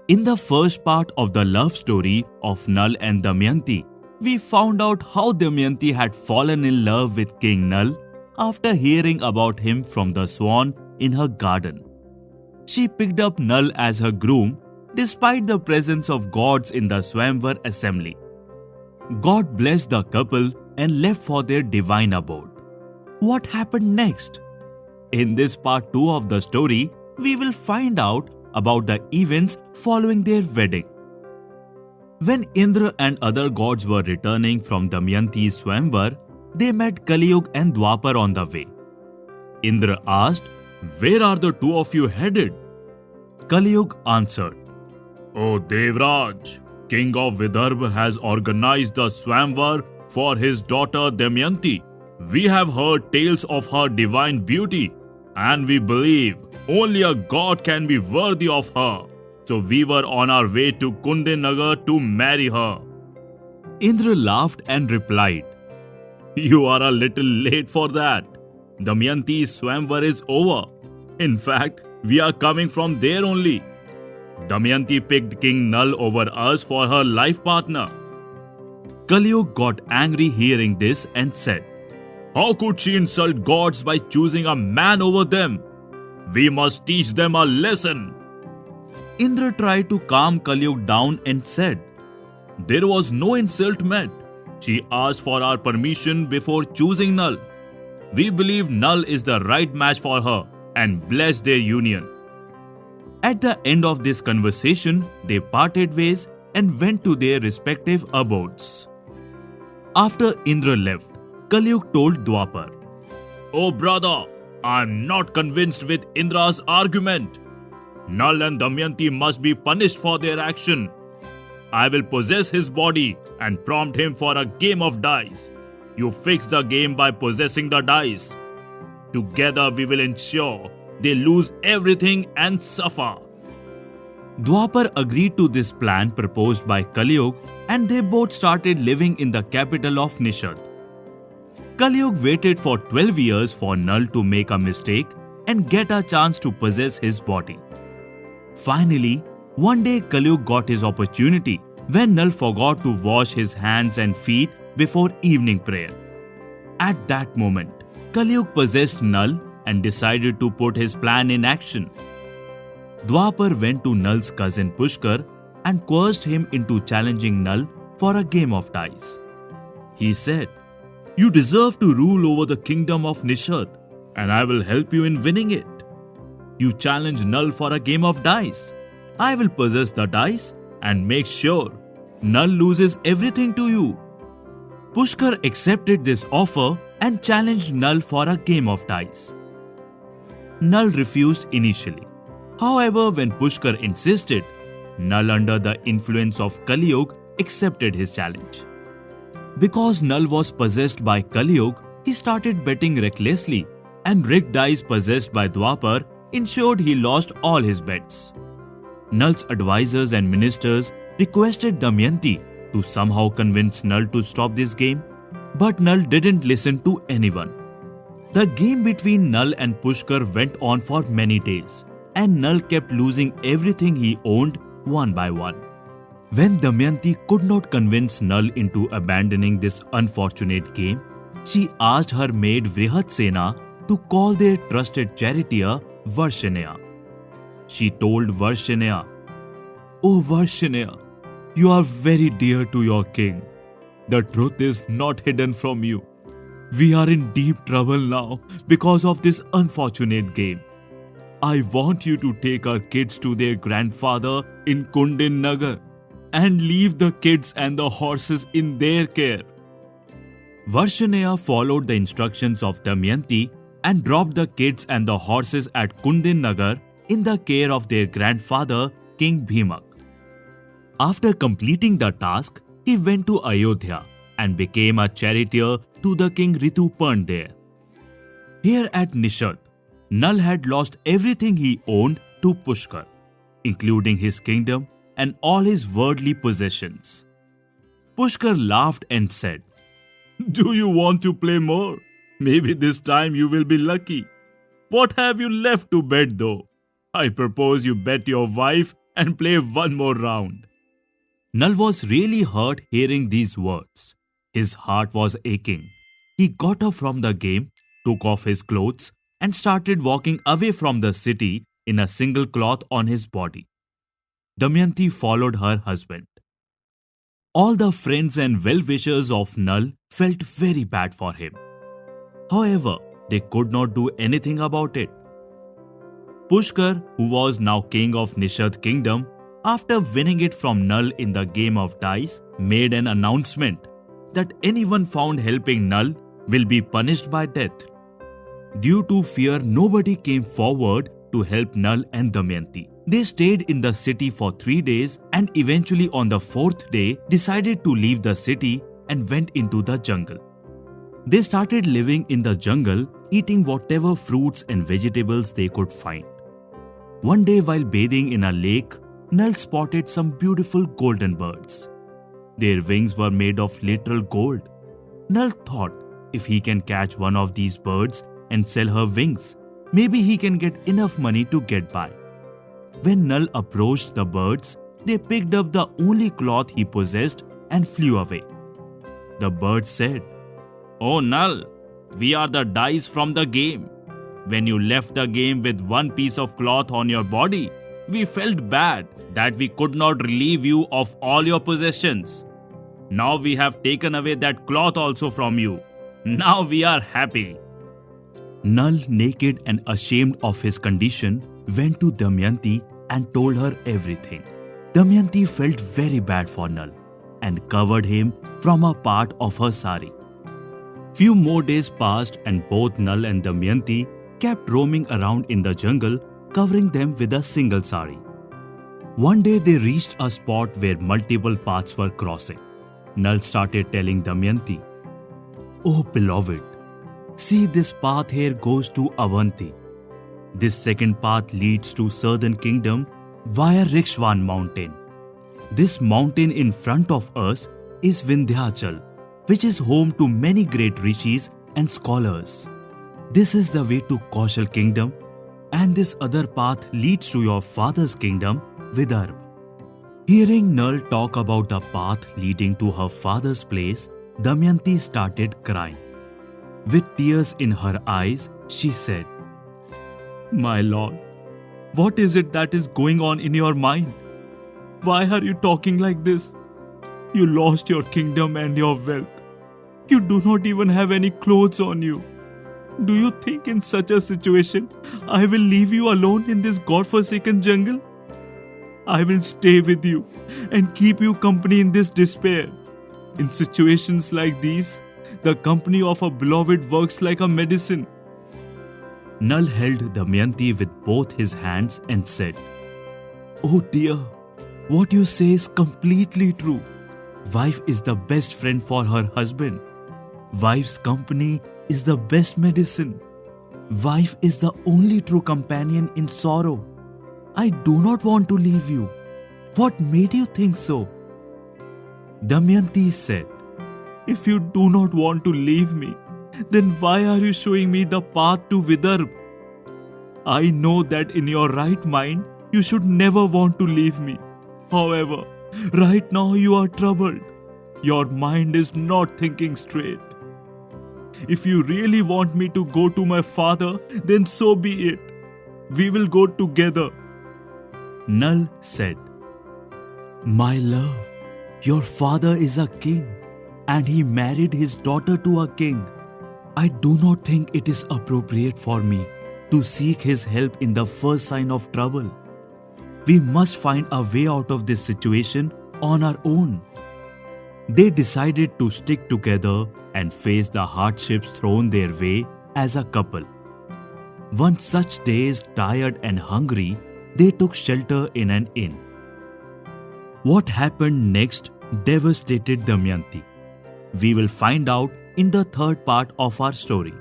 In the first part of the love story of Nal and Damayanti, we found out how Damayanti had fallen in love with King Nal after hearing about him from the swan in her garden. She picked up Nal as her groom despite the presence of gods in the Swayamvar assembly. God blessed the couple and left for their divine abode. What happened next? In this part 2 of the story, we will find out about the events following their wedding. When Indra and other gods were returning from Damayanti's Swayamvar, they met Kaliyuga and Dwapar on the way. Indra asked, "Where are the two of you headed?" Kaliyuga answered, "O Devraj, King of Vidarbha has organized the Swayamvar for his daughter Damayanti. We have heard tales of her divine beauty, and we believe only a god can be worthy of her. So we were on our way to Kundinagar to marry her." Indra laughed and replied, "You are a little late for that. Damayanti's Swayamvar is over. In fact, we are coming from there only. Damayanti picked King Nal over us for her life partner." Kaliyuga got angry hearing this and said, "How could she insult gods by choosing a man over them? We must teach them a lesson." Indra tried to calm Kaliyuga down and said, "There was no insult meant. She asked for our permission before choosing Nal. We believe Nal is the right match for her and blessed their union." At the end of this conversation, they parted ways and went to their respective abodes. After Indra left, Kaliyuga told Dwapar, "Oh brother, I am not convinced with Indra's argument. Nal and Damayanti must be punished for their action. I will possess his body and prompt him for a game of dice. You fix the game by possessing the dice. Together we will ensure they lose everything and suffer." Dwapar agreed to this plan proposed by Kaliyuga, and they both started living in the capital of Nishad. Kaliyuga waited for 12 years for Nal to make a mistake and get a chance to possess his body. Finally, one day Kaliyuga got his opportunity when Nal forgot to wash his hands and feet before evening prayer. At that moment, Kaliyuga possessed Nal and decided to put his plan in action. Dwapar went to Nal's cousin Pushkar and coerced him into challenging Nal for a game of dice. He said, "You deserve to rule over the kingdom of Nishad, and I will help you in winning it. You challenge Nal for a game of dice. I will possess the dice and make sure Nal loses everything to you." Pushkar accepted this offer and challenged Nal for a game of dice. Nal refused initially. However, when Pushkar insisted, Nal, under the influence of Kaliyuga, accepted his challenge. Because Nal was possessed by Kaliyuga, he started betting recklessly, and rigged dice possessed by Dwapar ensured he lost all his bets. Nal's advisors and ministers requested Damayanti to somehow convince Nal to stop this game, but Nal didn't listen to anyone. The game between Nal and Pushkar went on for many days, and Nal kept losing everything he owned one by one. When Damayanti could not convince Nal into abandoning this unfortunate game, she asked her maid Vrihatsena to call their trusted charioteer Varshanaya. She told Varshanaya, "Oh Varshanaya, you are very dear to your king. The truth is not hidden from you. We are in deep trouble now because of this unfortunate game. I want you to take our kids to their grandfather in Kundin Nagar and leave the kids and the horses in their care." Varshanaya followed the instructions of Damayanti and dropped the kids and the horses at Kundin Nagar in the care of their grandfather, King Bhimak. After completing the task, he went to Ayodhya and became a charioteer to the king Rituparn there. Here at Nishad, Nal had lost everything he owned to Pushkar, including his kingdom and all his worldly possessions. Pushkar laughed and said, "Do you want to play more? Maybe this time you will be lucky. What have you left to bet though? I propose you bet your wife and play one more round. Nal was really hurt hearing these words. His heart was aching. He got up from the game, took off his clothes, and started walking away from the city in a single cloth on his body. Damayanti followed her husband. All the friends and well-wishers of Nal felt very bad for him. However, they could not do anything about it. Pushkar, who was now king of Nishad kingdom, after winning it from Nal in the game of dice, made an announcement that anyone found helping Nal will be punished by death. Due to fear, nobody came forward to help Nal and Damayanti. They stayed in the city for 3 days and eventually on the 4th day decided to leave the city and went into the jungle. They started living in the jungle, eating whatever fruits and vegetables they could find. One day while bathing in a lake, Nal spotted some beautiful golden birds. Their wings were made of literal gold. Nal thought if he can catch one of these birds and sell her wings, maybe he can get enough money to get by. When Nal approached the birds, they picked up the only cloth he possessed and flew away. The birds said, "Oh Nal, we are the dice from the game. When you left the game with one piece of cloth on your body, we felt bad that we could not relieve you of all your possessions. Now we have taken away that cloth also from you. Now we are happy." Nal, naked and ashamed of his condition, went to Damayanti and told her everything. Damayanti felt very bad for Nal and covered him from a part of her sari. Few more days passed and both Nal and Damayanti kept roaming around in the jungle, covering them with a single sari. One day they reached a spot where multiple paths were crossing. Nal started telling Damayanti, "Oh beloved, see this path here goes to Avanti. This second path leads to southern kingdom via Rikshwan mountain. This mountain in front of us is Vindhyachal, which is home to many great rishis and scholars. This is the way to Kaushal kingdom, and this other path leads to your father's kingdom, Vidarbha." Hearing Nal talk about the path leading to her father's place, Damayanti started crying. With tears in her eyes, she said, "My lord, what is it that is going on in your mind? Why are you talking like this? You lost your kingdom and your wealth. You do not even have any clothes on you. Do you think in such a situation, I will leave you alone in this godforsaken jungle? I will stay with you and keep you company in this despair. In situations like these, the company of a beloved works like a medicine." Nal held Damayanti with both his hands and said, "Oh dear, what you say is completely true. Wife is the best friend for her husband. Wife's company is the best medicine. Wife is the only true companion in sorrow. I do not want to leave you. What made you think so?" Damayanti said, "If you do not want to leave me, then why are you showing me the path to Vidarbha? I know that in your right mind, you should never want to leave me. However, right now you are troubled. Your mind is not thinking straight. If you really want me to go to my father, then so be it. We will go together." Nal said, "My love, your father is a king and he married his daughter to a king. I do not think it is appropriate for me to seek his help in the first sign of trouble. We must find a way out of this situation on our own." They decided to stick together and face the hardships thrown their way as a couple. One such day, tired and hungry, they took shelter in an inn. What happened next devastated Damayanti. We will find out in the third part of our story.